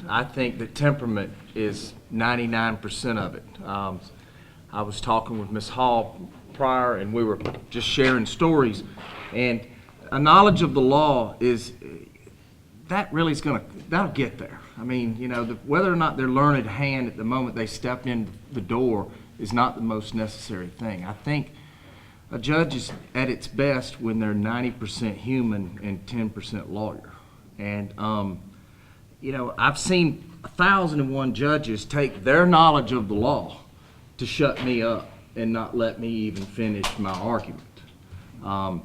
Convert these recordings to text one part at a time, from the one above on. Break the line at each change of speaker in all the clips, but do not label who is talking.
I think that temperament is 99% of it. I was talking with Ms. Hall prior, and we were just sharing stories. And a knowledge of the law is, that really is that'll get there. I mean, you know, whether or not they're learned hand at the moment they step in the door is not the most necessary thing. I think a judge is at its best when they're 90% human and 10% lawyer. And, you know, I've seen 1,001 judges take their knowledge of the law to shut me up and not let me even finish my argument. A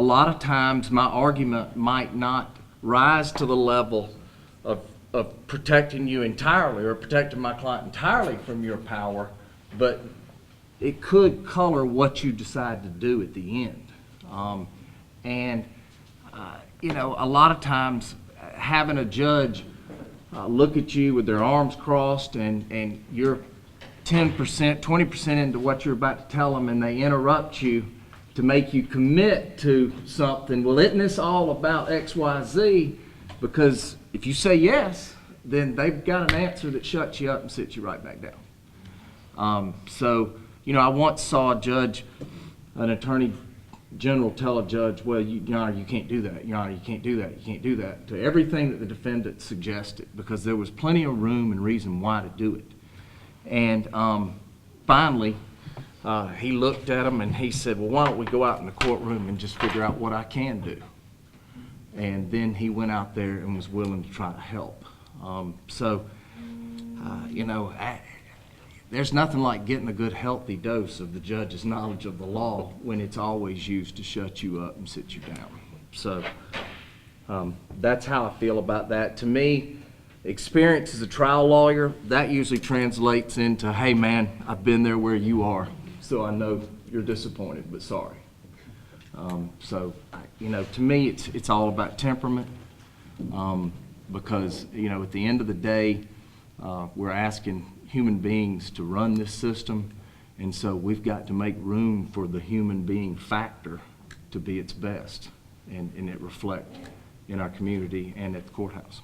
lot of times my argument might not rise to the level of protecting you entirely or protecting my client entirely from your power, but it could color what you decide to do at the end. You know, a lot of times having a judge look at you with their arms crossed and you're 10%, 20% into what you're about to tell them, and they interrupt you to make you commit to something. Well, isn't this all about X, Y, Z? Because if you say yes, then they've got an answer that shuts you up and sits you right back down. So, you know, I once saw an attorney general tell a judge, well, Your Honor, you can't do that. Your Honor, you can't do that. You can't do that, to everything that the defendant suggested, because there was plenty of room and reason why to do it. And finally, he looked at him and he said, well, why don't we go out in the courtroom and just figure out what I can do? And then he went out there and was willing to try to help. You know, there's nothing like getting a good healthy dose of the judge's knowledge of the law when it's always used to shut you up and sit you down. So that's how I feel about that. To me, experience as a trial lawyer, that usually translates into, hey man, I've been there where you are, so I know you're disappointed, but sorry. You know, to me, it's all about temperament, because, you know, at the end of the day, we're asking human beings to run this system, and so we've got to make room for the human being factor to be its best and it reflect in our community and at the courthouse.